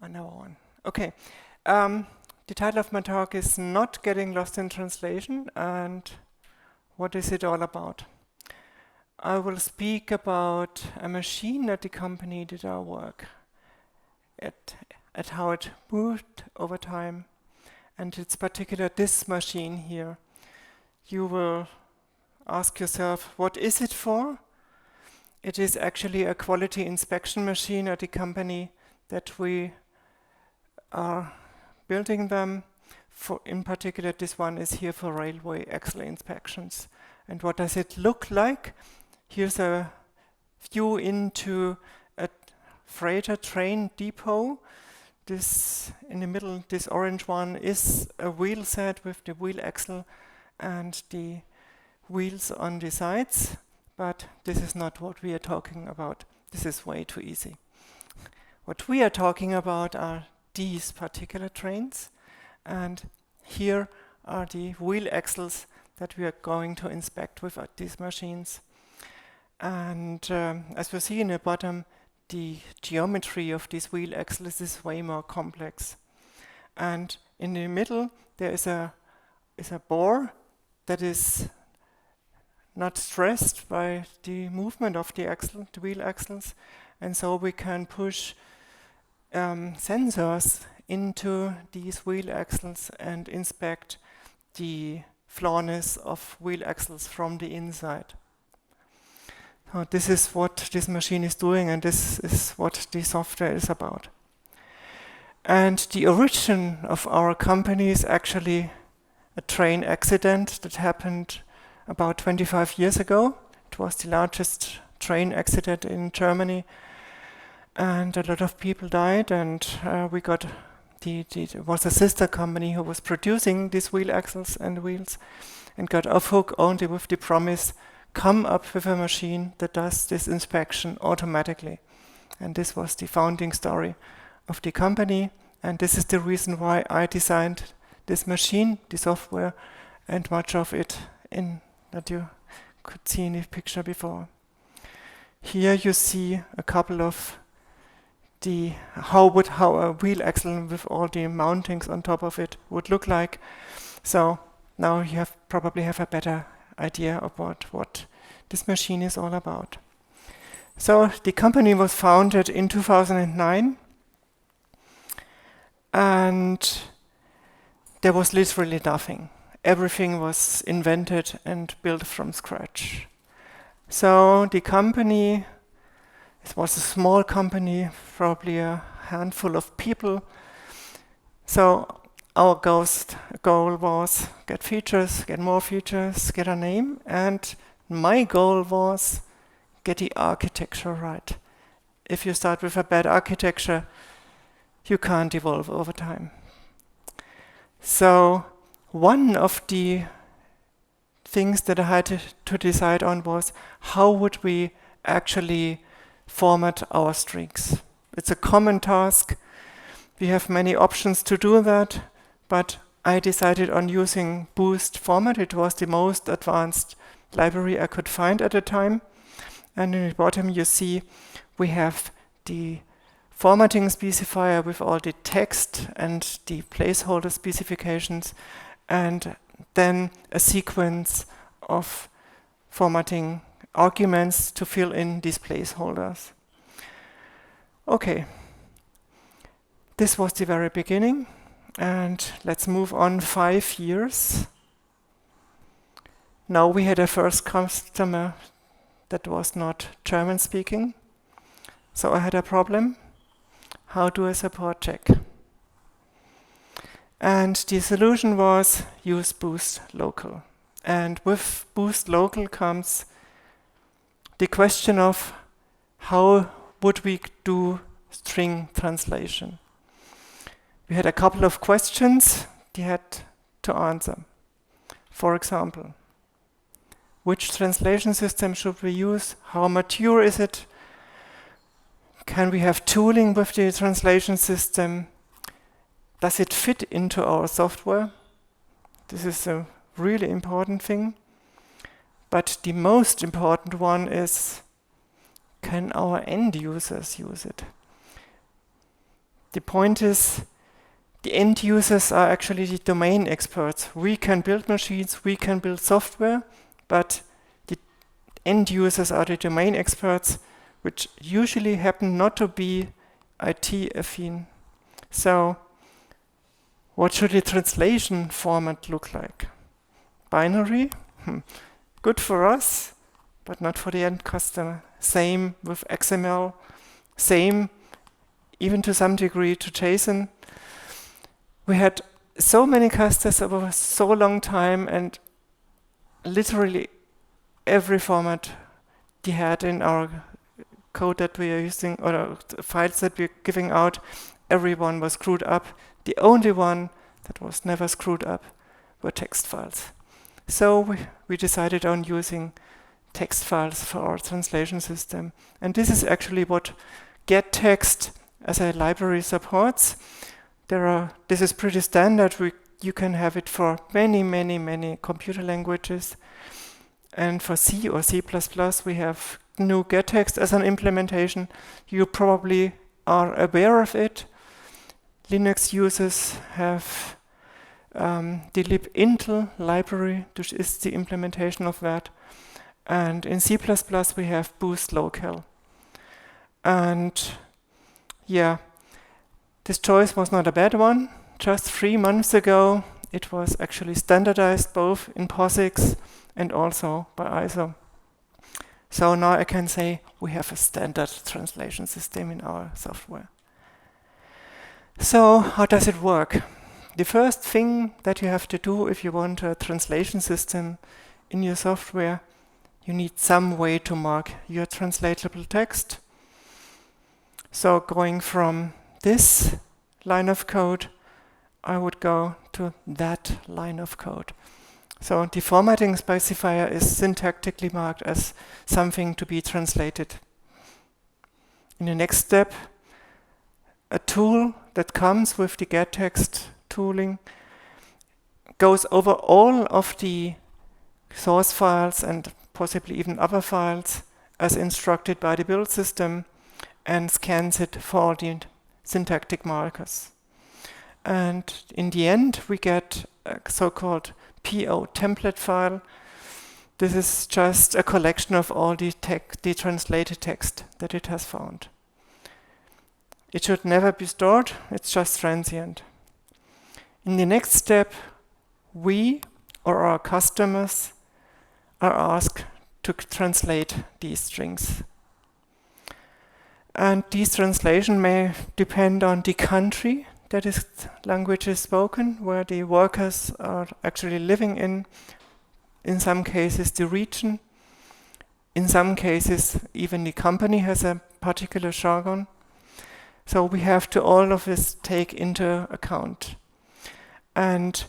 Another one. Okay. The title of my talk is Not Getting Lost in Translation, and what is it all about? I will speak about a machine at the company did our work, at how it moved over time, and it's particular this machine here. You will ask yourself, what is it for? It is actually a quality inspection machine at the company that we are building them. For, in particular, this one is here for railway axle inspections. And what does it look like? Here's a view into a freighter train depot. This in the middle, this orange one is a wheel set with the wheel axle and the wheels on the sides. But this is not what we are talking about. This is way too easy. What we are talking about are these particular trains. And here are the wheel axles that we are going to inspect with these machines. And as we see in the bottom, the geometry of these wheel axles is way more complex. And in the middle, there is a bore that is not stressed by the movement of the axle, the wheel axles. And so we can push sensors into these wheel axles and inspect the flawness of wheel axles from the inside. So this is what this machine is doing, and this is what the software is about. And the origin of our company is actually a train accident that happened about 25 years ago. It was the largest train accident in Germany, and a lot of people died, and we got it was a sister company who was producing these wheel axles and wheels, and got off hook only with the promise, come up with a machine that does this inspection automatically. And this was the founding story of the company, and this is the reason why I designed this machine, the software, and much of it in that you could see in the picture before. Here you see a couple of how a wheel axle with all the mountings on top of it would look like. So now you probably have a better idea about what this machine is all about. So the company was founded in 2009, and there was literally nothing. Everything was invented and built from scratch. So the company, it was a small company, probably a handful of people. So our goal was get features, get more features, get a name, and my goal was get the architecture right. If you start with a bad architecture, you can't evolve over time. So one of the things that I had to decide on was how would we actually format our strings. It's a common task. We have many options to do that, but I decided on using Boost format. It was the most advanced library I could find at the time. And in the bottom you see we have the formatting specifier with all the text and the placeholder specifications, and then a sequence of formatting arguments to fill in these placeholders. Okay, this was the very beginning, and let's move on 5 years. Now we had a first customer that was not German speaking, so I had a problem. How do I support Czech? And the solution was use Boost Local. And with Boost Local comes the question of how would we do string translation. We had a couple of questions we had to answer. For example, which translation system should we use? How mature is it? Can we have tooling with the translation system? Does it fit into our software? This is a really important thing. But the most important one is, can our end users use it? The point is, the end users are actually the domain experts. We can build machines, we can build software, but the end users are the domain experts, which usually happen not to be IT affine. So, what should the translation format look like? Binary? Good for us, but not for the end customer. Same with XML, same even to some degree to JSON. We had so many customers over so long time, and literally every format they had in our code that we are using, or files that we're giving out, everyone was screwed up. The only one that was never screwed up were text files. So we decided on using text files for our translation system. And this is actually what getText as a library supports. This is pretty standard. You can have it for many computer languages. And for C or C++, we have GNU getText as an implementation. You probably are aware of it. Linux users have the libintel library, which is the implementation of that. And in C++, we have boost local. And yeah, this choice was not a bad one. Just 3 months ago, it was actually standardized both in POSIX and also by ISO. So now I can say we have a standard translation system in our software. So how does it work? The first thing that you have to do if you want a translation system in your software, you need some way to mark your translatable text. So going from this line of code, I would go to that line of code. So the formatting specifier is syntactically marked as something to be translated. In the next step, a tool that comes with the getText tooling goes over all of the source files and possibly even other files as instructed by the build system and scans it for all the syntactic markers. And in the end, we get a so-called PO template file. This is just a collection of all the translated text that it has found. It should never be stored, it's just transient. In the next step, we or our customers are asked to translate these strings. And these translation may depend on the country that is language is spoken, where the workers are actually living in. In some cases, the region. In some cases, even the company has a particular jargon. So we have to all of this take into account. And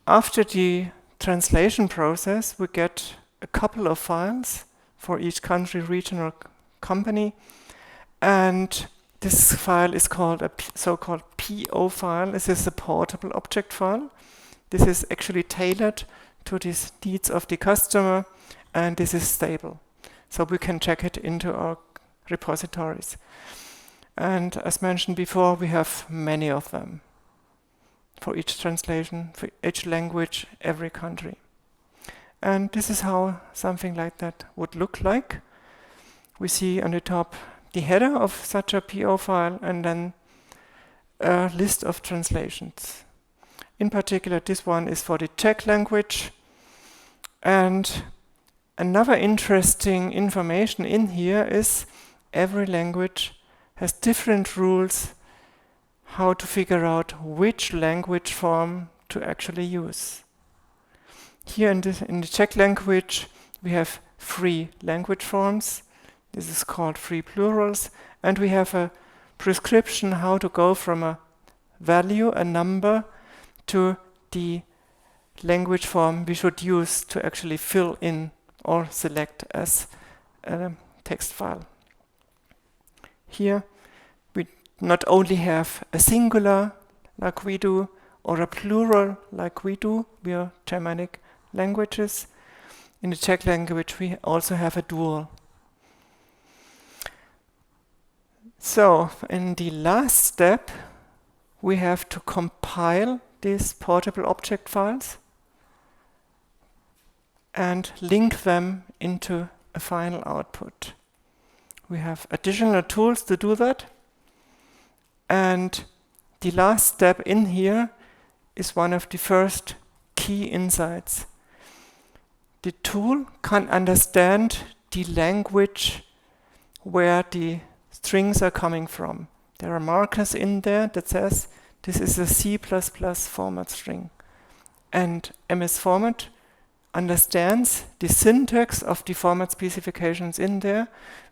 after the translation process, we get a couple of files for each country, region, or company. And this file is called a so-called PO file. This is a portable object file. This is actually tailored to the needs of the customer, and this is stable. So we can check it into our repositories. And as mentioned before, we have many of them for each translation, for each language, every country. And this is how something like that would look like. We see on the top the header of such a PO file and then a list of translations. In particular, this one is for the Czech language. And another interesting information in here is every language has different rules how to figure out which language form to actually use. Here in the Czech language, we have 3 language forms. This is called 3 plurals. And we have a prescription how to go from a value, a number, to the language form we should use to actually fill in or select as a text file. Here, we not only have a singular, like we do, or a plural, like we do. We are Germanic languages. In the Czech language, we also have a dual. So in the last step, we have to compile these portable object files and link them into a final output. We have additional tools to do that. And the last step in here is one of the first key insights. The tool can understand the language where the strings are coming from. There are markers in there that says this is a C++ format string. And MS Format understands the syntax of the format specifications in there.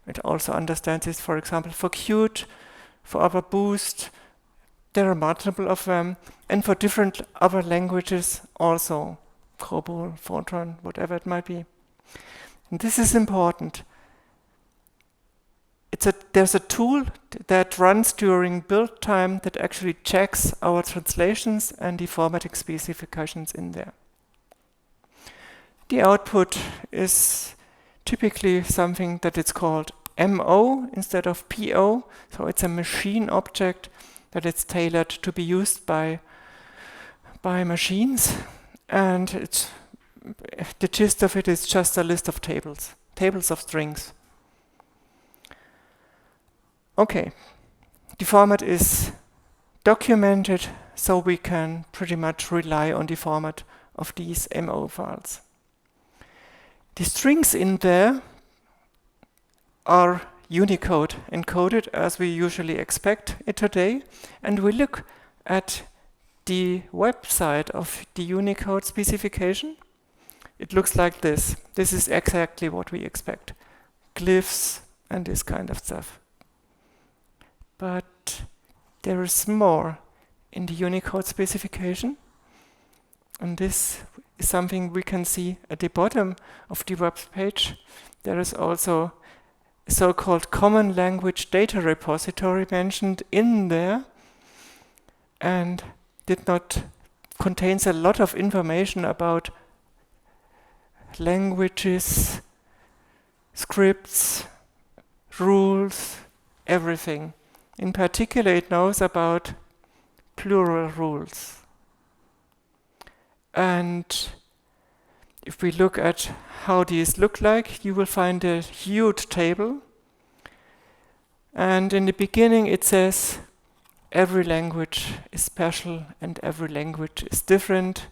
It also understands it, for example, for Qt, for other Boost. There are multiple of them. And for different other languages also. COBOL, Fortran, whatever it might be. And this is important. There's a tool that runs during build time that actually checks our translations and the formatting specifications in there. The output is typically something that is called MO instead of PO. So it's a machine object that is tailored to be used by machines. And the gist of it is just a list of tables of strings. Okay, the format is documented, so we can pretty much rely on the format of these MO files. The strings in there are Unicode encoded as we usually expect it today, and we look at the website of the Unicode specification. It looks like this. This is exactly what we expect. Glyphs and this kind of stuff. But there is more in the Unicode specification. And this is something we can see at the bottom of the web page. There is also a so-called Common Language Data Repository mentioned in there, and contains a lot of information about languages, scripts, rules, everything. In particular, it knows about plural rules. And if we look at how these look like, you will find a huge table. And in the beginning, it says every language is special and every language is different.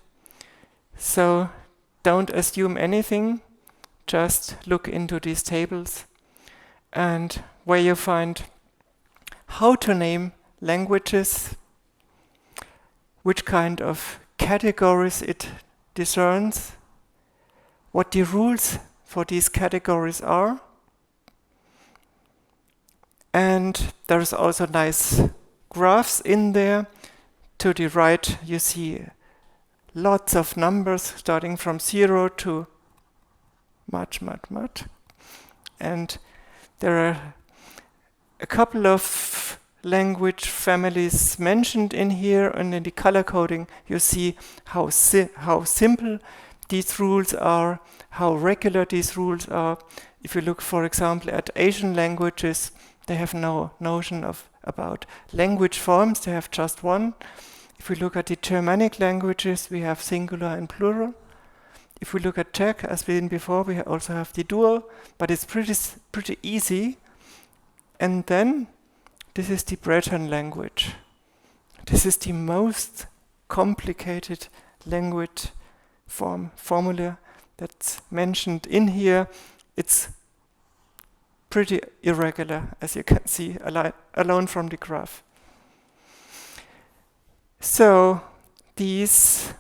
So don't assume anything. Just look into these tables and where you find how to name languages, which kind of categories it discerns, what the rules for these categories are. And there's also nice graphs in there. To the right, you see lots of numbers starting from 0 to much. And there are a couple of language families mentioned in here, and in the color coding you see how simple these rules are, how regular these rules are. If you look, for example, at Asian languages, they have no notion about language forms, they have just one. If we look at the Germanic languages, we have singular and plural. If we look at Czech, as we did before, we also have the dual, but it's pretty easy. And then, this is the Breton language. This is the most complicated language formula that's mentioned in here. It's pretty irregular, as you can see, alone from the graph. So, these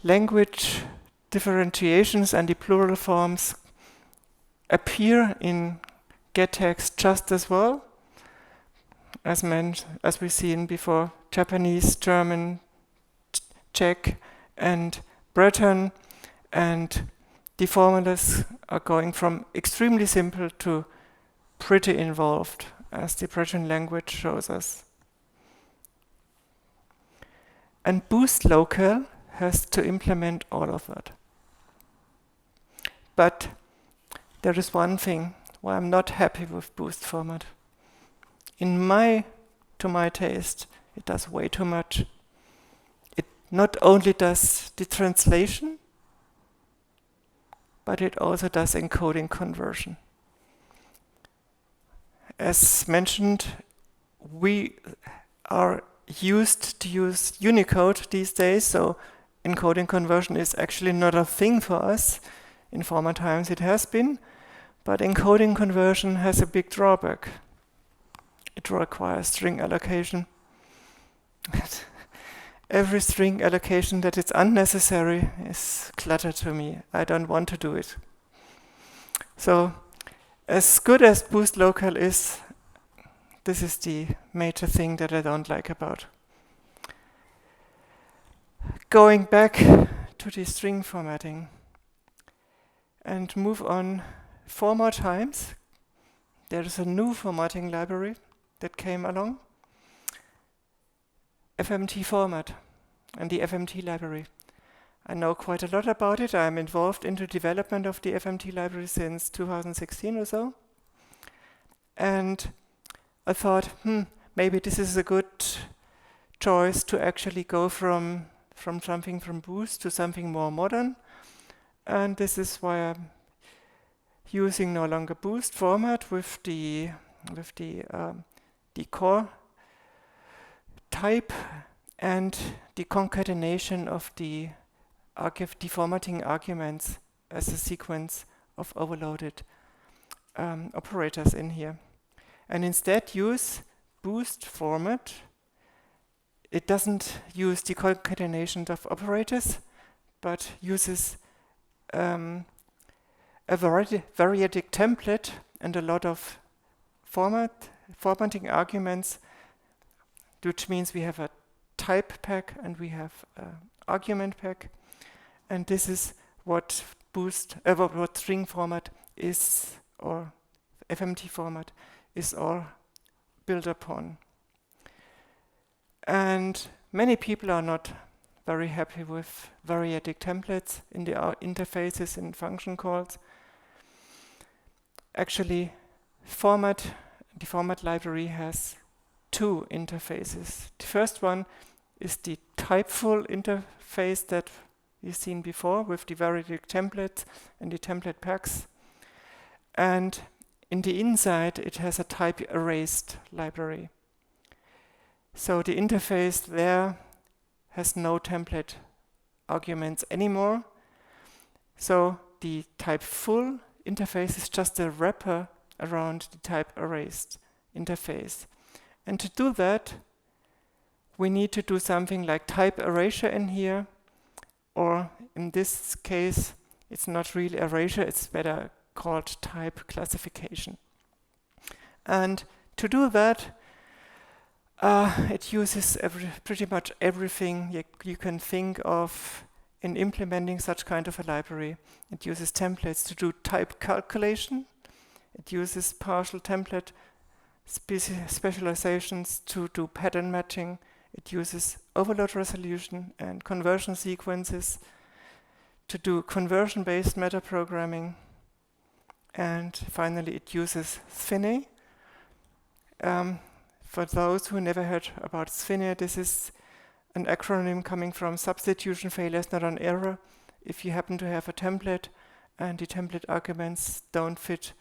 language differentiations and the plural forms appear in getText just as well, as we've seen before, Japanese, German, Czech, and Breton, and the formulas are going from extremely simple to pretty involved, as the Breton language shows us. And Boost Local has to implement all of that. But there is one thing why I'm not happy with Boost format. to my taste, it does way too much. It not only does the translation, but it also does encoding conversion. As mentioned, we are used to use Unicode these days, so encoding conversion is actually not a thing for us. In former times it has been, but encoding conversion has a big drawback. It requires string allocation. Every string allocation that is unnecessary is clutter to me. I don't want to do it. So, as good as Boost Local is, this is the major thing that I don't like about. Going back to the string formatting and move on 4 more times. There is a new formatting library that came along, FMT format and the FMT library. I know quite a lot about it. I'm involved in the development of the FMT library since 2016 or so. And I thought, maybe this is a good choice to actually go from jumping from Boost to something more modern. And this is why I'm using no longer Boost format with the core type and the concatenation of the formatting arguments as a sequence of overloaded operators in here. And instead use Boost format. It doesn't use the concatenation of operators, but uses a variadic template and a lot of formatting arguments, which means we have a type pack and we have an argument pack, and this is what what string format is, or FMT format is all built upon. And many people are not very happy with variadic templates in the interfaces and function calls. Actually, the format library has 2 interfaces. The first one is the typeful interface that we've seen before with the variadic template and the template packs. And in the inside, it has a type erased library. So the interface there has no template arguments anymore. So the typeful interface is just a wrapper around the type erased interface. And to do that, we need to do something like type erasure in here, or in this case, it's not really erasure, it's better called type classification. And to do that, it uses pretty much everything you can think of in implementing such kind of a library. It uses templates to do type calculation. It uses partial template specializations to do pattern matching. It uses overload resolution and conversion sequences to do conversion-based metaprogramming. And finally, it uses SFINE. For those who never heard about SFINE, this is an acronym coming from substitution failure is not an error. If you happen to have a template and the template arguments don't fit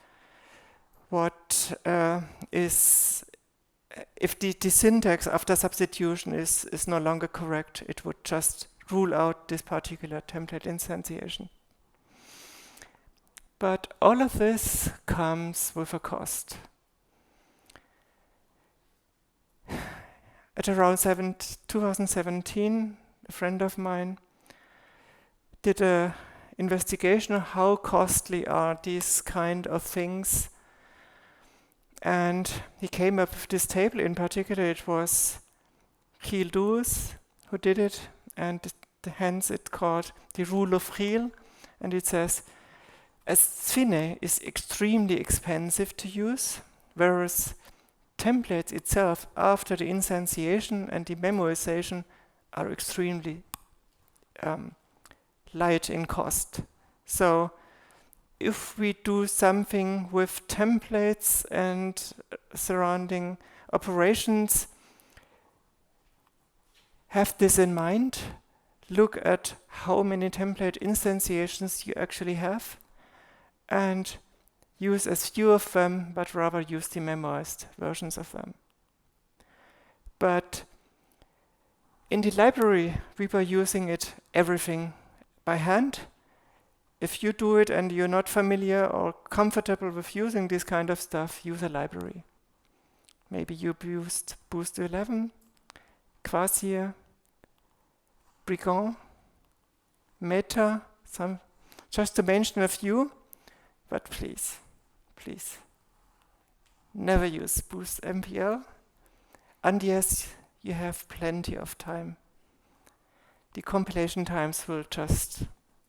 what is, if the syntax after substitution is no longer correct, it would just rule out this particular template instantiation. But all of this comes with a cost. At around 2017, a friend of mine did an investigation of how costly are these kind of things. And he came up with this table. In particular, it was Giel Dues who did it, and hence it's called the rule of Giel. And it says, as SFINE is extremely expensive to use, whereas templates itself after the instantiation and the memoization are extremely light in cost. So if we do something with templates and surrounding operations, have this in mind. Look at how many template instantiations you actually have and use as few of them, but rather use the memoized versions of them. But in the library, we were using everything by hand. If you do it and you're not familiar or comfortable with using this kind of stuff, use a library. Maybe you used Boost 11, Quasir, Brigand, Meta, just to mention a few, but please, never use Boost MPL unless you have plenty of time. The compilation times will just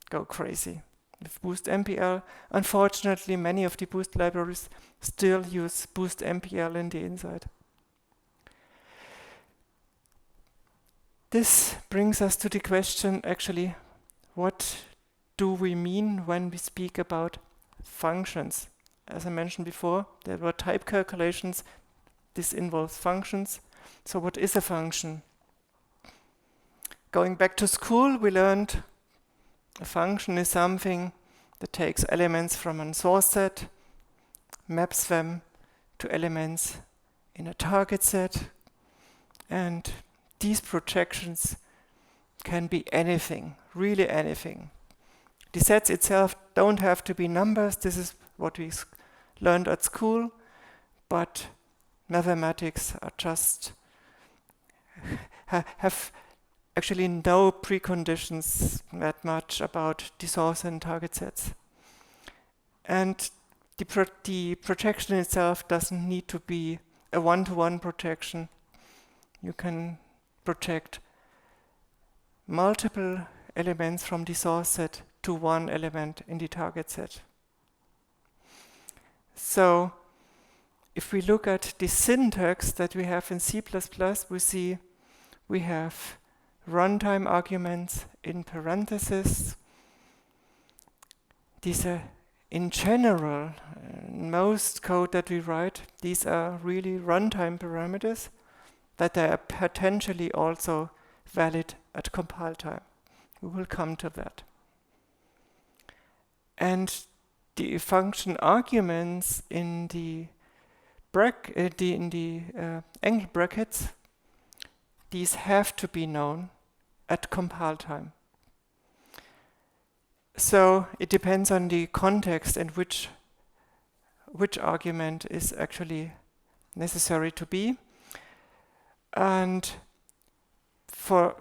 go crazy. With Boost MPL, unfortunately, many of the Boost libraries still use Boost MPL in the inside. This brings us to the question, actually, what do we mean when we speak about functions? As I mentioned before, there were type calculations. This involves functions. So what is a function? Going back to school, we learned a function is something that takes elements from a source set, maps them to elements in a target set, and these projections can be anything, really anything. The sets itself don't have to be numbers. This is what we learned at school, but mathematics are just have actually no preconditions that much about the source and target sets. And the projection itself doesn't need to be a one-to-one projection. You can project multiple elements from the source set to one element in the target set. So if we look at the syntax that we have in C++, we see we have runtime arguments in parentheses. These are, in general, most code that we write, these are really runtime parameters that are potentially also valid at compile time. We will come to that. And the function arguments in the angle brackets, these have to be known at compile time. So it depends on the context and which argument is actually necessary to be. And for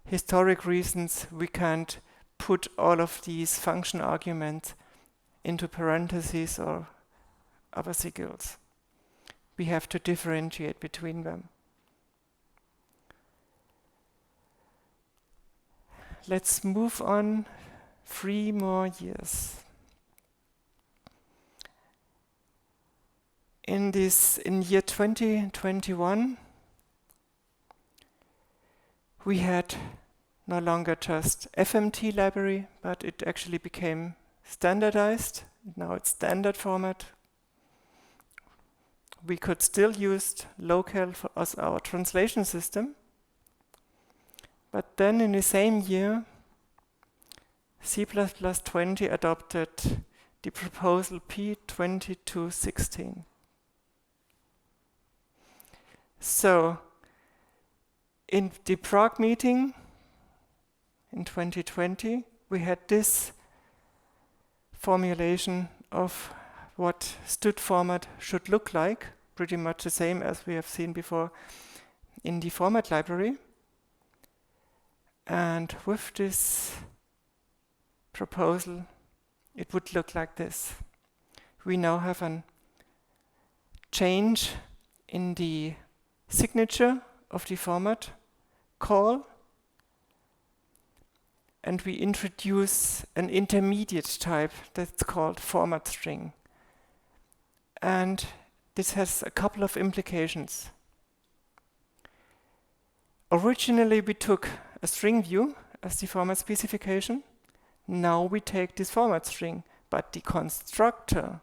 historic reasons, we can't put all of these function arguments into parentheses or other sigils. We have to differentiate between them. Let's move on 3 more years. In year 2021, we had no longer just FMT library, but it actually became standardized. Now it's standard format. We could still use local as our translation system. But then in the same year, C++20 adopted the proposal P2216. So in the Prague meeting in 2020, we had this formulation of what std format should look like, pretty much the same as we have seen before in the format library. And with this proposal, it would look like this. We now have a change in the signature of the format call, and we introduce an intermediate type that's called format string. And this has a couple of implications. Originally, we took a string view as the format specification. Now we take this format string, but the constructor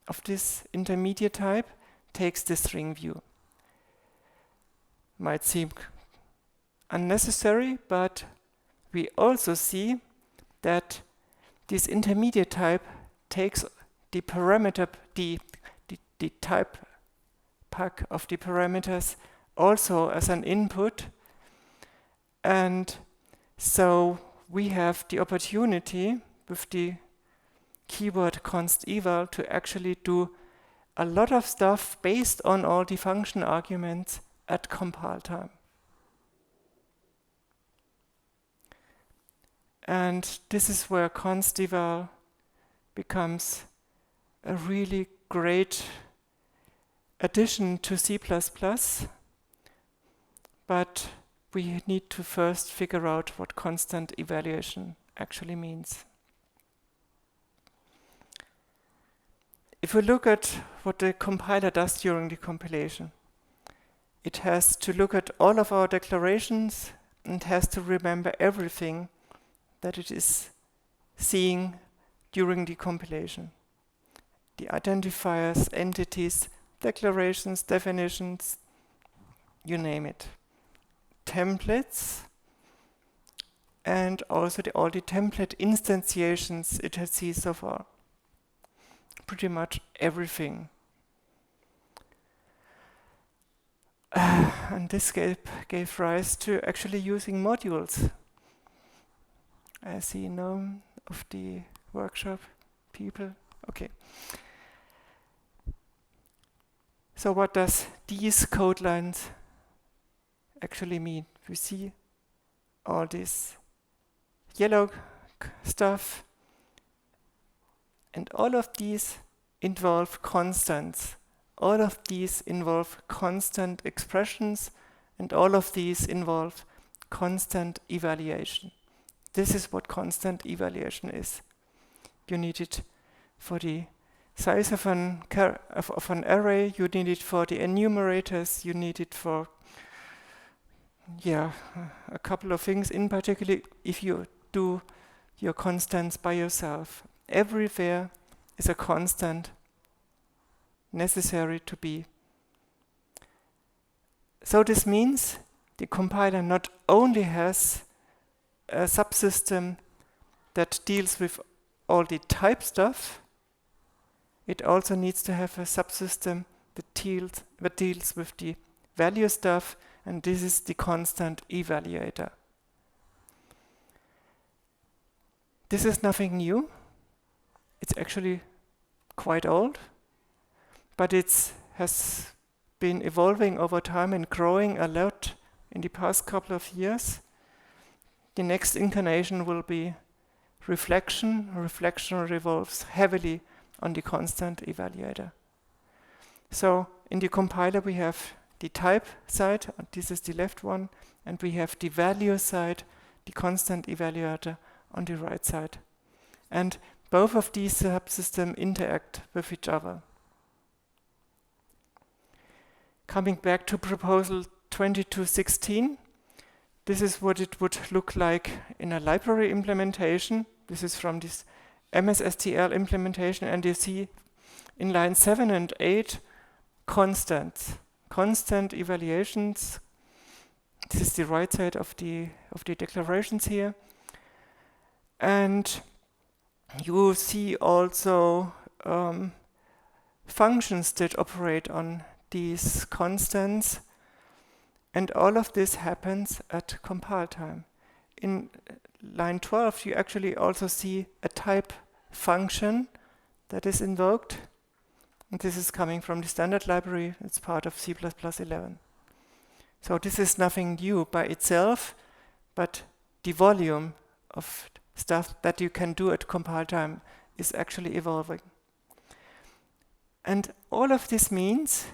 of this intermediate type takes the string view. Might seem unnecessary, but we also see that this intermediate type takes the parameter, the type pack of the parameters also as an input. And so we have the opportunity with the keyword const eval to actually do a lot of stuff based on all the function arguments at compile time. And this is where const eval becomes a really great addition to C++, but we need to first figure out what constant evaluation actually means. If we look at what the compiler does during the compilation, it has to look at all of our declarations and has to remember everything that it is seeing during the compilation. The identifiers, entities, declarations, definitions, you name it. Templates, and also all the template instantiations it has seen so far. Pretty much everything. And this gave rise to actually using modules. I see none of the workshop people. Okay. So what does these code lines actually mean? We see all this yellow stuff, and all of these involve constants. All of these involve constant expressions, and all of these involve constant evaluation. This is what constant evaluation is. You need it for the size of an array, you need it for the enumerators, you need it for a couple of things, in particular if you do your constants by yourself. Everywhere is a constant necessary to be. So this means the compiler not only has a subsystem that deals with all the type stuff, it also needs to have a subsystem that deals with the value stuff, and this is the constant evaluator. This is nothing new. It's actually quite old, but it has been evolving over time and growing a lot in the past couple of years. The next incarnation will be reflection. Reflection revolves heavily on the constant evaluator. So in the compiler we have the type side, this is the left one, and we have the value side, the constant evaluator on the right side. And both of these subsystems interact with each other. Coming back to proposal 2216, this is what it would look like in a library implementation. This is from this MSSTL implementation, and you see in line 7 and 8 constants, constant evaluations. This is the right side of the declarations here. And you see also functions that operate on these constants, and all of this happens at compile time. In line 12, you actually also see a type function that is invoked. And this is coming from the standard library. It's part of C++ 11. So this is nothing new by itself, but the volume of stuff that you can do at compile time is actually evolving. And all of this means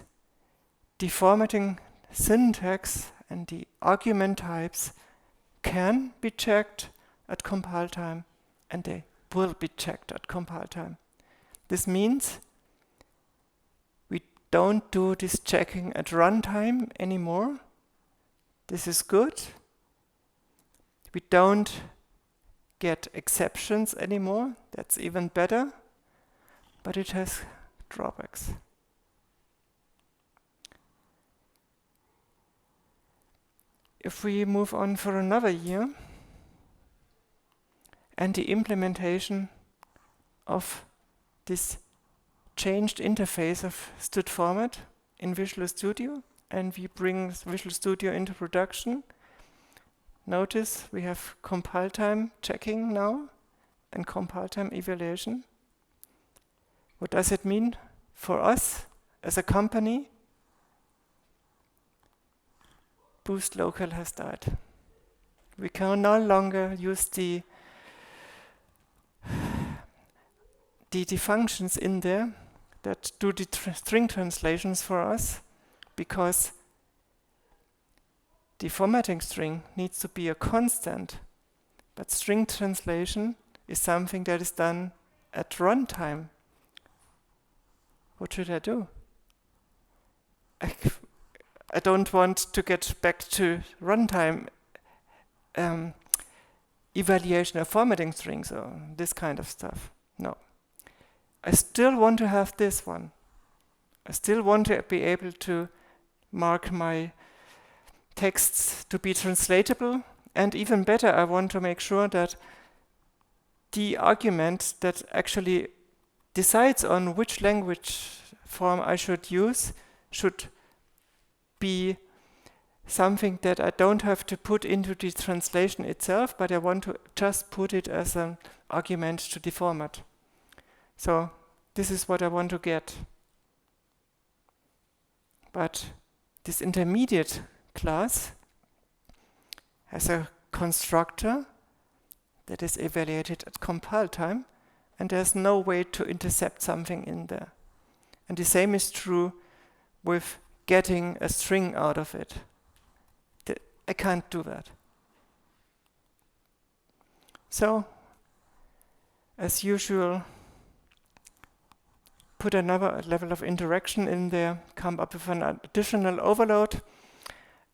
the formatting syntax and the argument types can be checked at compile time, and they will be checked at compile time. This means we don't do this checking at runtime anymore. This is good. We don't get exceptions anymore. That's even better, but it has drawbacks. if we move on for another year, and the implementation of this changed interface of std format in Visual Studio, and we bring Visual Studio into production. Notice we have compile time checking now and compile time evaluation. What does it mean for us as a company? Boost local has died. We can no longer use the functions in there that do the string translations for us, because the formatting string needs to be a constant, but string translation is something that is done at runtime. What should I do? I don't want to get back to runtime evaluation of formatting strings or this kind of stuff. No. I still want to have this one. I still want to be able to mark my texts to be translatable, and even better, I want to make sure that the argument that actually decides on which language form I should use should be something that I don't have to put into the translation itself, but I want to just put it as an argument to the format. So this is what I want to get. But this intermediate class has a constructor that is evaluated at compile time, and there's no way to intercept something in there. And the same is true with getting a string out of it. I can't do that. So, as usual, put another level of interaction in there, come up with an additional overload,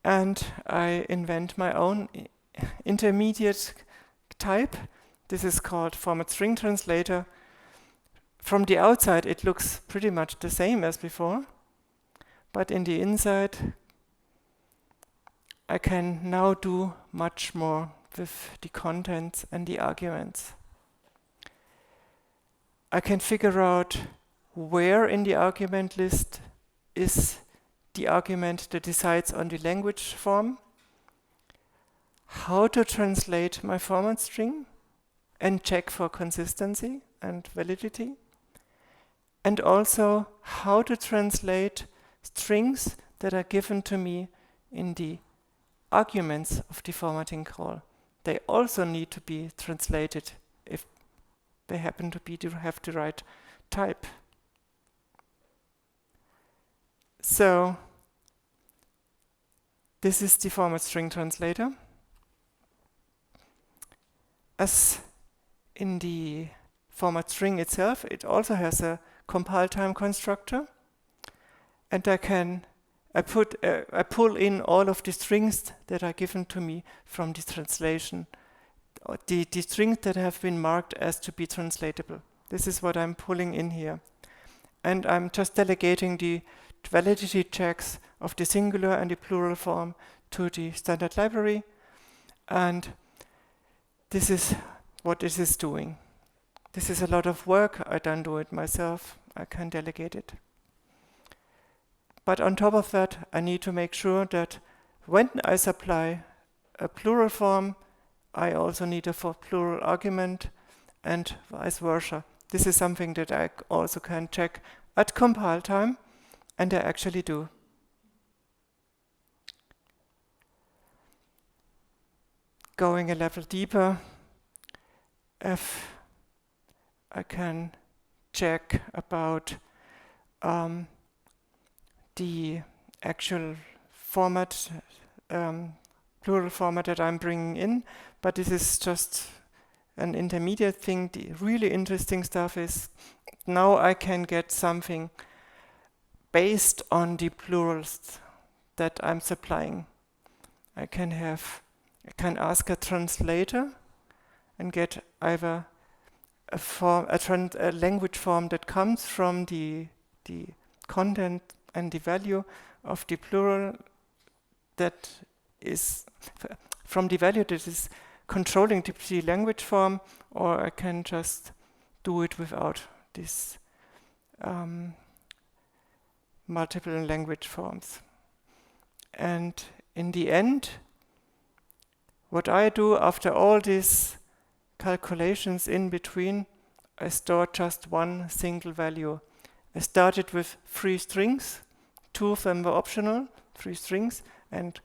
and I invent my own intermediate type. This is called format string translator. From the outside, it looks pretty much the same as before, but in the inside, I can now do much more with the contents and the arguments. I can figure out where in the argument list is the argument that decides on the language form, how to translate my format string and check for consistency and validity, and also how to translate strings that are given to me in the arguments of the formatting call. They also need to be translated if they happen to have the right type. So this is the format string translator. As in the format string itself, it also has a compile time constructor, and I pull in all of the strings that are given to me from the translation, the strings that have been marked as to be translatable. This is what I'm pulling in here. And I'm just delegating the validity checks of the singular and the plural form to the standard library. And this is what this is doing. This is a lot of work. I don't do it myself. I can delegate it. But on top of that, I need to make sure that when I supply a plural form, I also need a plural argument, and vice versa. This is something that I also can check at compile time, and I actually do. Going a level deeper, if I can check about the actual format, plural format that I'm bringing in, but this is just an intermediate thing. The really interesting stuff is now I can get something based on the plurals that I'm supplying. I can ask a translator and get either a language form that comes from the content and the value of the plural that is from the value that is controlling the language form, or I can just do it without this multiple language forms. And in the end, what I do after all these calculations in between, I store just one single value. I started with 3 strings, 2 of them were optional, 3 strings, and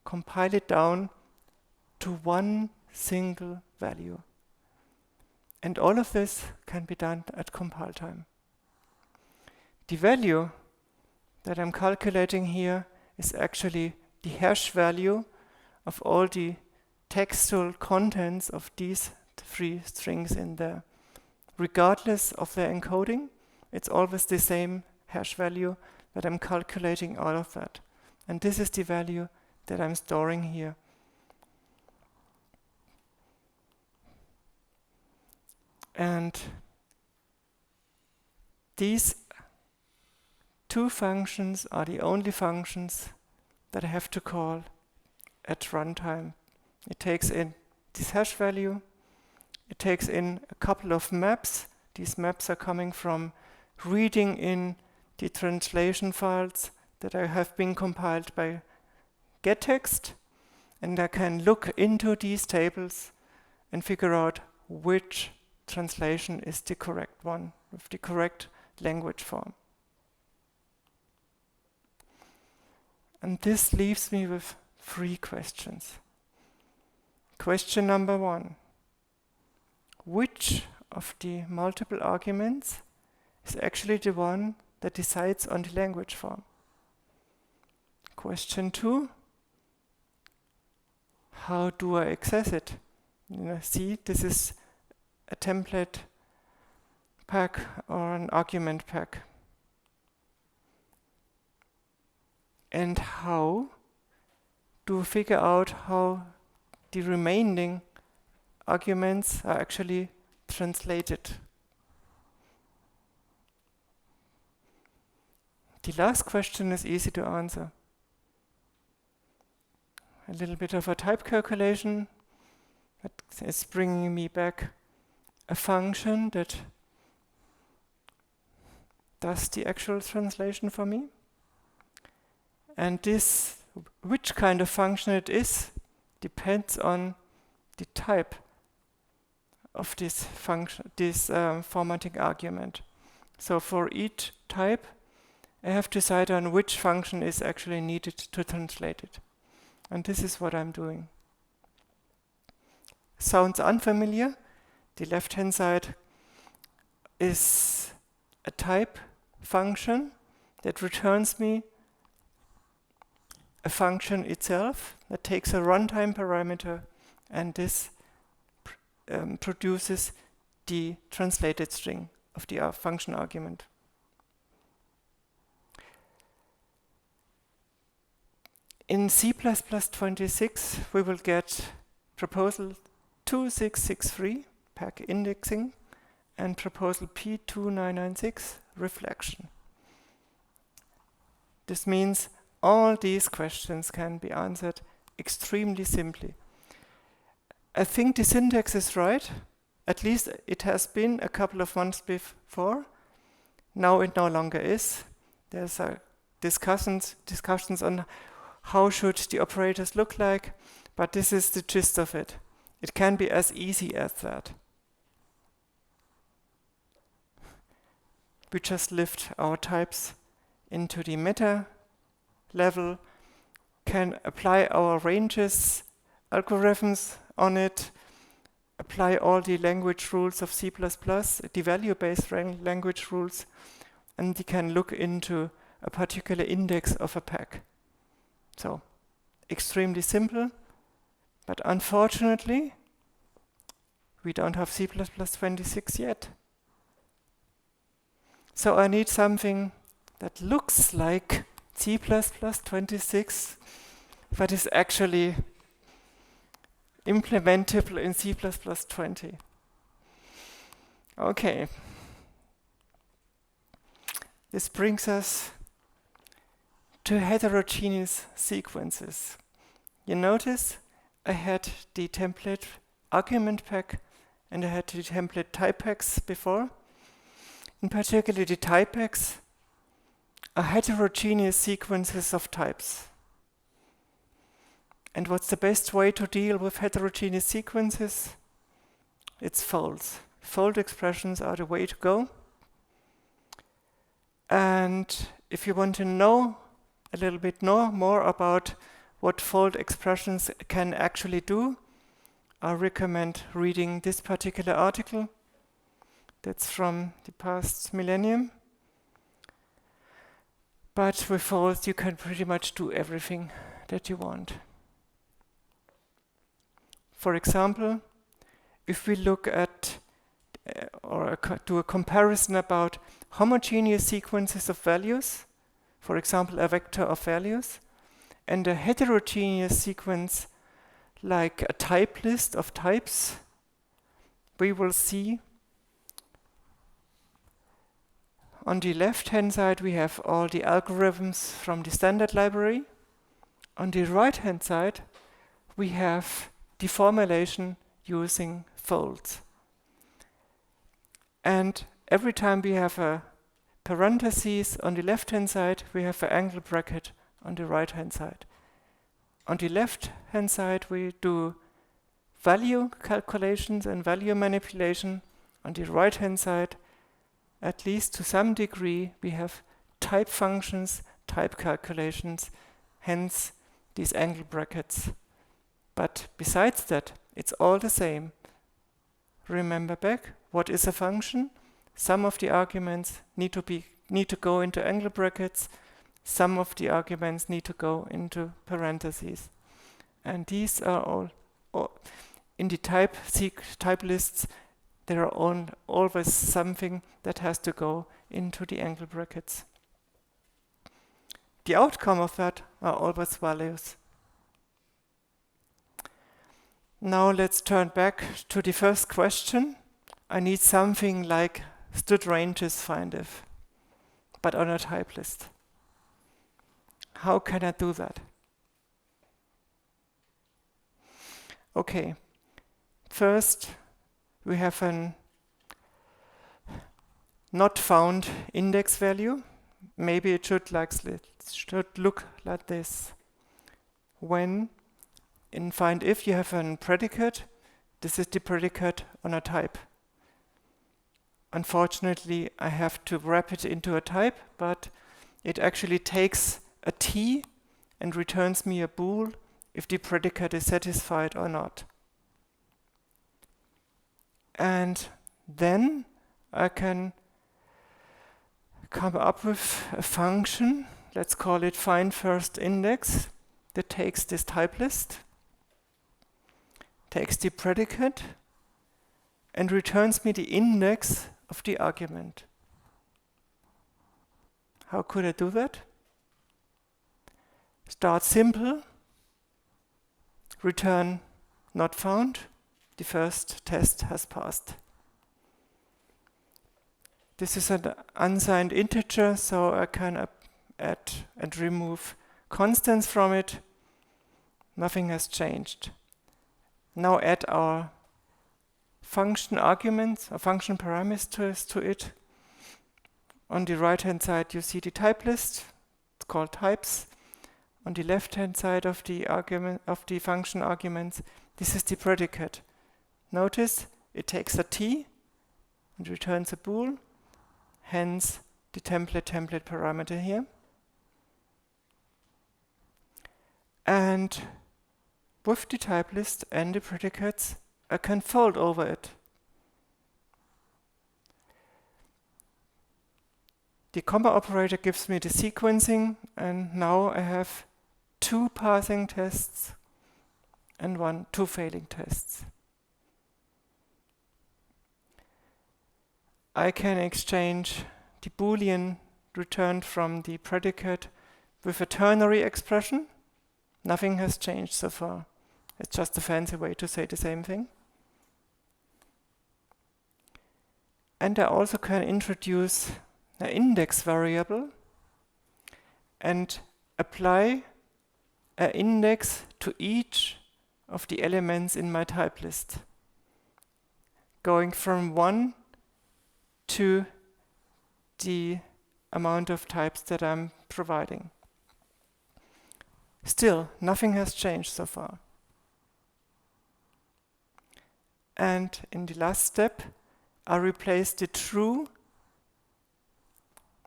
compile it down to one single value. And all of this can be done at compile time. The value that I'm calculating here is actually the hash value of all the textual contents of these 3 strings in there. Regardless of their encoding, it's always the same hash value that I'm calculating out of that. And this is the value that I'm storing here. And these 2 functions are the only functions that I have to call at runtime. It takes in this hash value, it takes in a couple of maps. These maps are coming from reading in the translation files that have been compiled by getText, and I can look into these tables and figure out which translation is the correct one, with the correct language form. And this leaves me with 3 questions. Question number 1. Which of the multiple arguments is actually the one that decides on the language form? Question 2. How do I access it? See, this is a template pack or an argument pack. And how do we figure out how the remaining arguments are actually translated? The last question is easy to answer. A little bit of a type calculation that is bringing me back a function that does the actual translation for me. And this, which kind of function it is, depends on the type of this function, this formatting argument. So for each type, I have to decide on which function is actually needed to translate it. And this is what I'm doing. Sounds unfamiliar? The left-hand side is a type function that returns me a function itself that takes a runtime parameter, and this produces the translated string of the function argument. In C++26, we will get proposal 2663, pack indexing, and proposal P2996, reflection. This means all these questions can be answered extremely simply. I think the syntax is right. At least it has been a couple of months before. Now it no longer is. There's discussions on how should the operators look like, but this is the gist of it. It can be as easy as that. We just lift our types into the meta level, can apply our ranges algorithms on it, apply all the language rules of C++, the value-based language rules, and you can look into a particular index of a pack. So, extremely simple, but unfortunately, we don't have C++26 yet. So I need something that looks like C++26, but is actually implementable in C++20. Okay. This brings us to heterogeneous sequences. You notice I had the template argument pack and I had the template type packs before. In particular, the type packs are heterogeneous sequences of types. And what's the best way to deal with heterogeneous sequences? It's folds. Fold expressions are the way to go. And if you want to know a little bit more about what fold expressions can actually do, I recommend reading this particular article. That's from the past millennium. But with folds, you can pretty much do everything that you want. For example, if we look at do a comparison about homogeneous sequences of values, for example, a vector of values, and a heterogeneous sequence like a type list of types, we will see on the left-hand side we have all the algorithms from the standard library. On the right-hand side we have the formulation using folds. And every time we have a parentheses on the left-hand side, we have an angle bracket on the right-hand side. On the left-hand side, we do value calculations and value manipulation. On the right-hand side, at least to some degree, we have type functions, type calculations, hence these angle brackets. But besides that, it's all the same. Remember back, what is a function? Some of the arguments need to go into angle brackets. Some of the arguments need to go into parentheses. And these are all in the type lists, there are always something that has to go into the angle brackets. The outcome of that are always values. Now let's turn back to the first question. I need something like std ranges findif, but on a type list. How can I do that? Okay, first we have an not found index value. Maybe it should look like this. When in findif you have a predicate, this is the predicate on a type. Unfortunately, I have to wrap it into a type, but it actually takes a t and returns me a bool if the predicate is satisfied or not. And then I can come up with a function, let's call it find first index, that takes this type list, takes the predicate, and returns me the index of the argument. How could I do that? Start simple, return not found. The first test has passed. This is an unsigned integer, so I can add and remove constants from it. Nothing has changed. Now add our function arguments or function parameters to it. On the right-hand side, you see the type list. It's called types. On the left-hand side of the function arguments, this is the predicate. Notice it takes a t and returns a bool, hence the template parameter here. And with the type list and the predicates, I can fold over it. The comma operator gives me the sequencing, and now I have 2 passing tests and 2 failing tests. I can exchange the Boolean returned from the predicate with a ternary expression. Nothing has changed so far. It's just a fancy way to say the same thing. And I also can introduce an index variable and apply an index to each of the elements in my type list, going from 1 to the amount of types that I'm providing. Still, nothing has changed so far. And in the last step, I replace the true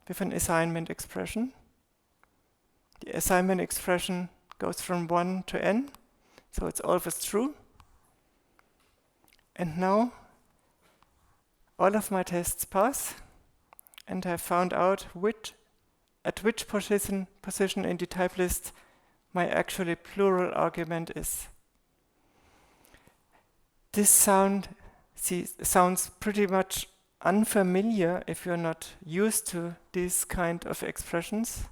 with an assignment expression. The assignment expression goes from 1 to n, so it's always true. And now all of my tests pass, and I found out at which position in the type list my actually plural argument is. This sounds pretty much unfamiliar if you're not used to these kind of expressions,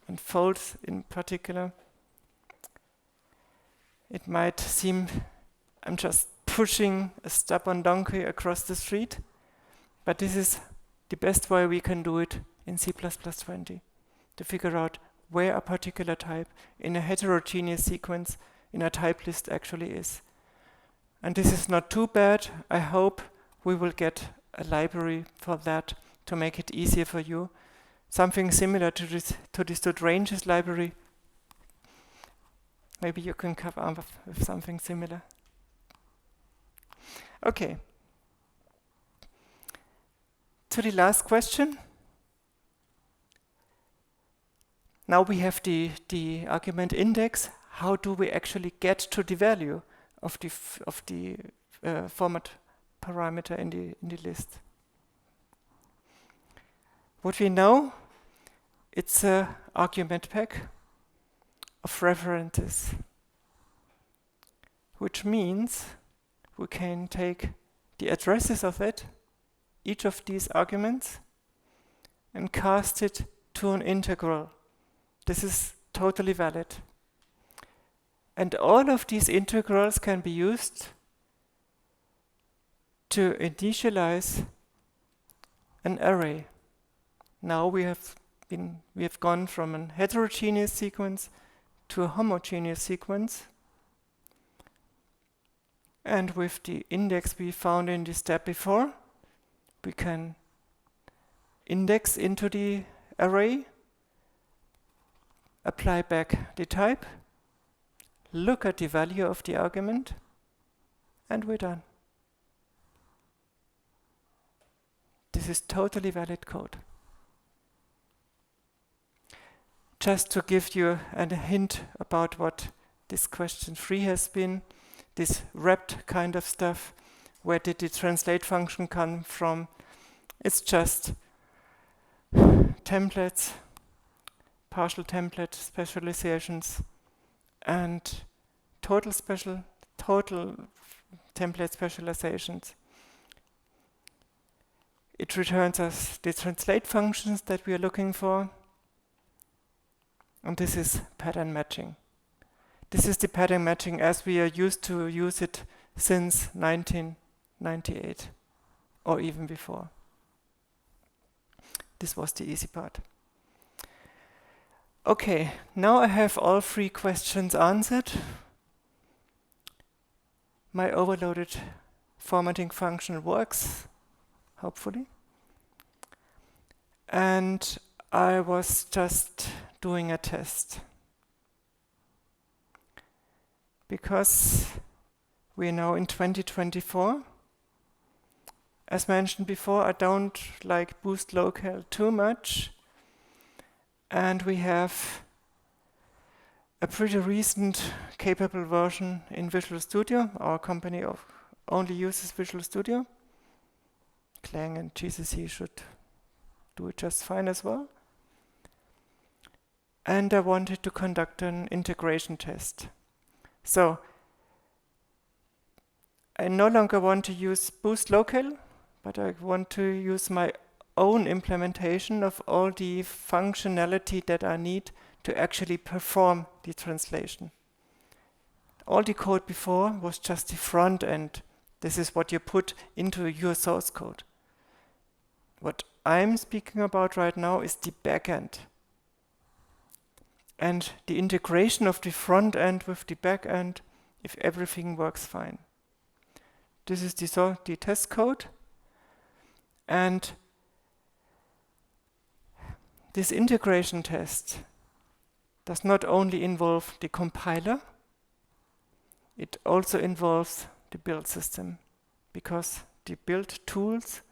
and folds in particular. It might seem I'm just pushing a stubborn donkey across the street, but this is the best way we can do it in C++20, to figure out where a particular type in a heterogeneous sequence in a type list actually is. And this is not too bad. I hope we will get a library for that to make it easier for you. Something similar to the stored ranges library. Maybe you can come up with something similar. Okay. To the last question. Now we have the argument index. How do we actually get to the value of the format parameter in the list? What we know, it's an argument pack of references, which means we can take the addresses of each of these arguments, and cast it to an integral. This is totally valid. And all of these integrals can be used to initialize an array. Now we have gone from a heterogeneous sequence to a homogeneous sequence. And with the index we found in the step before, we can index into the array, apply back the type, look at the value of the argument, and we're done. This is totally valid code. Just to give you a hint about what this question 3 has been, this wrapped kind of stuff, where did the translate function come from? It's just templates, partial template specializations, and total template specializations. It returns us the translate functions that we are looking for. And this is pattern matching. This is the pattern matching as we are used to use it since 1998 or even before. This was the easy part. Okay, now I have all 3 questions answered. My overloaded formatting function works, hopefully. And I was just doing a test. Because we're now in 2024. As mentioned before, I don't like Boost Local too much. And we have a pretty recent capable version in Visual Studio. Our company only uses Visual Studio. Clang and GCC should do it just fine as well. And I wanted to conduct an integration test. So I no longer want to use Boost Local, but I want to use my own implementation of all the functionality that I need to actually perform the translation. All the code before was just the front end. This is what you put into your source code. What I'm speaking about right now is the back end. and the integration of the front end with the back end if everything works fine. This is the test code, and this integration test does not only involve the compiler, it also involves the build system, because the build tools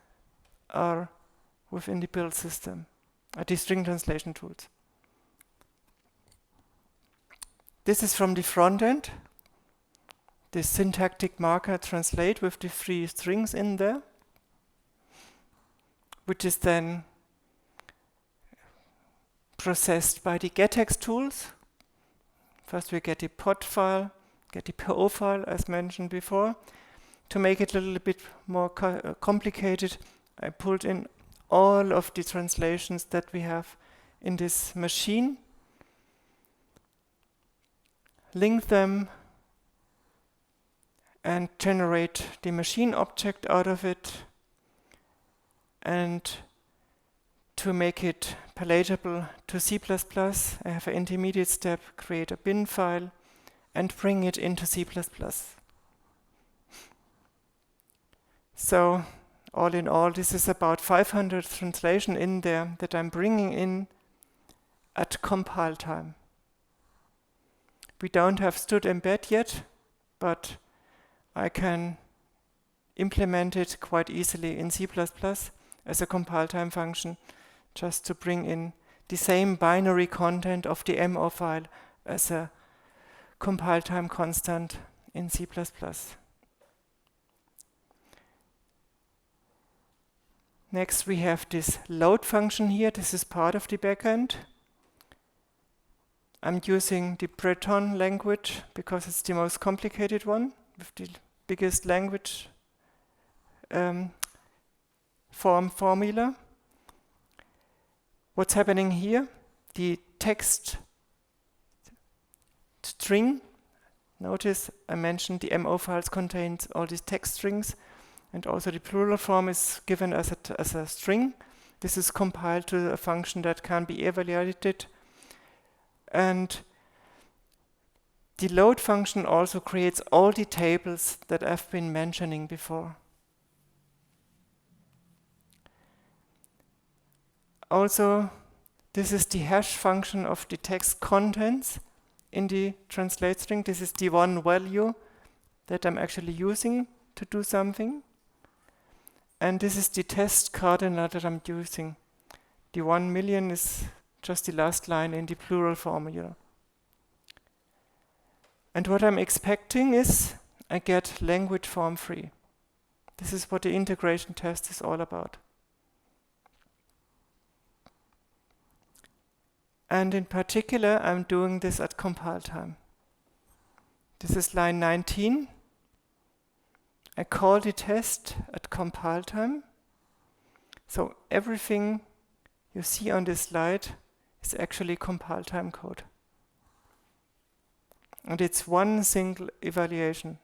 are within the build system, the string translation tools. This is from the front end, the syntactic marker translate with the 3 strings in there, which is then processed by the gettext tools. First we get the pod file, get the PO file as mentioned before. To make it a little bit more complicated, I pulled in all of the translations that we have in this machine, link them, and generate the machine object out of it. And to make it palatable to C++, I have an intermediate step, create a bin file, and bring it into C++. So, all in all, this is about 500 translation in there that I'm bringing in at compile time. We don't have std embed yet, but I can implement it quite easily in C++ as a compile time function, just to bring in the same binary content of the MO file as a compile time constant in C++. Next we have this load function here. This is part of the backend. I'm using the Breton language because it's the most complicated one with the biggest language formula. What's happening here? The text string. Notice I mentioned the MO files contains all these text strings, and also the plural form is given as a string. This is compiled to a function that can be evaluated. And the load function also creates all the tables that I've been mentioning before. Also, this is the hash function of the text contents in the translate string. This is the one value that I'm actually using to do something. And this is the test cardinal that I'm using. The 1 million is just the last line in the plural formula. And what I'm expecting is I get language form free. This is what the integration test is all about. And in particular, I'm doing this at compile time. This is line 19. I call the test at compile time. So everything you see on this slide is actually compile time code. And it's one single evaluation.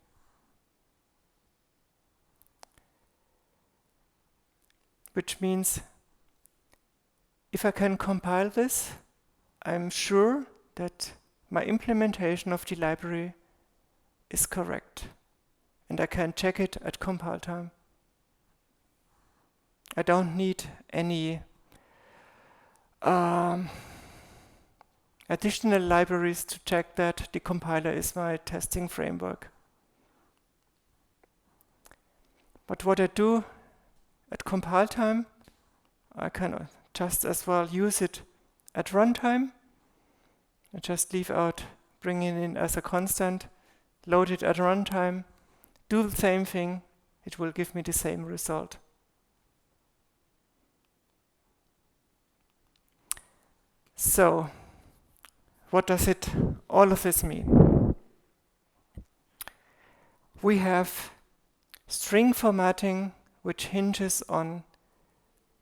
Which means if I can compile this, I'm sure that my implementation of the library is correct. And I can check it at compile time. I don't need any additional libraries to check that the compiler is my testing framework. But what I do at compile time, I can just as well use it at runtime. I just leave out, bring it in as a constant, load it at runtime, do the same thing, it will give me the same result. So, what does all of this mean? We have string formatting which hinges on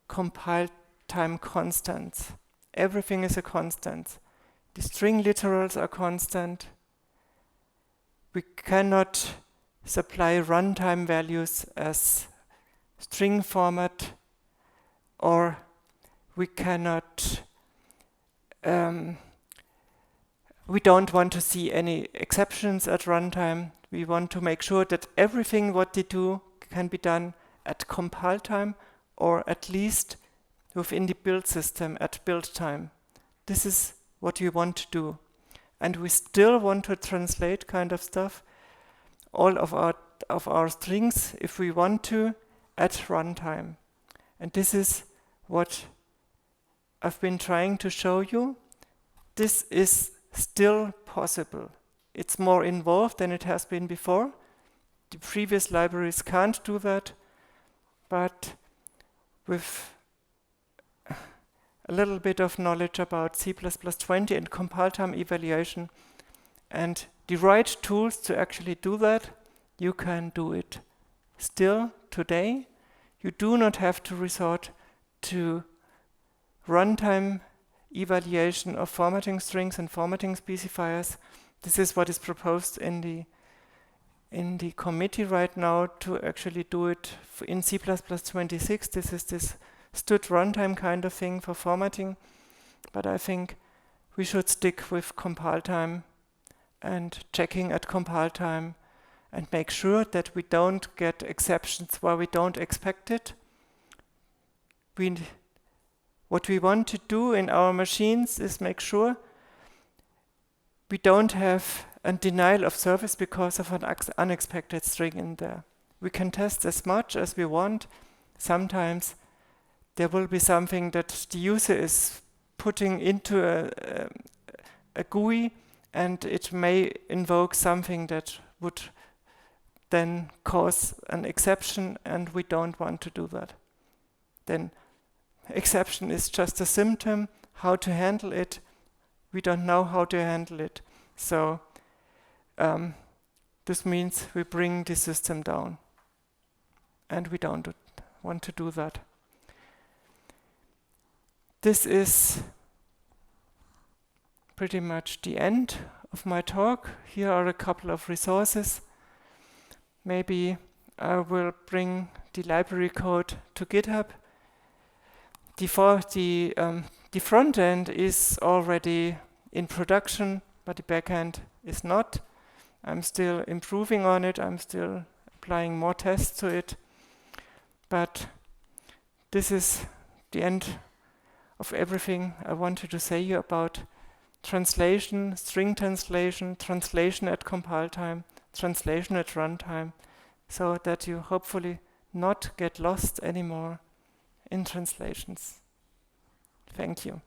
compile time constants. Everything is a constant. The string literals are constant. We cannot supply runtime values as string format, or we cannot We don't want to see any exceptions at runtime. We want to make sure that everything what they do can be done at compile time, or at least within the build system at build time. This is what we want to do. And we still want to translate kind of stuff, all of our strings, if we want to, at runtime. And this is what I've been trying to show you. This is still possible. It's more involved than it has been before. The previous libraries can't do that, but with a little bit of knowledge about C++20 and compile time evaluation and the right tools to actually do that, you can do it. Still today, you do not have to resort to runtime evaluation of formatting strings and formatting specifiers. This is what is proposed in the committee right now to actually do it in C++26. This is this stood runtime kind of thing for formatting. But I think we should stick with compile time and checking at compile time and make sure that we don't get exceptions where we don't expect it. What we want to do in our machines is make sure we don't have a denial of service because of an unexpected string in there. We can test as much as we want. Sometimes there will be something that the user is putting into a GUI, and it may invoke something that would then cause an exception, and we don't want to do that. Then exception is just a symptom. How to handle it, we don't know how to handle it. So this means we bring the system down, and we don't want to do that. This is pretty much the end of my talk. Here are a couple of resources. Maybe I will bring the library code to GitHub. The front end is already in production, but the back end is not. I'm still improving on it. I'm still applying more tests to it. But this is the end of everything I wanted to say you about translation, string translation, translation at compile time, translation at runtime, so that you hopefully not get lost anymore in translations. Thank you.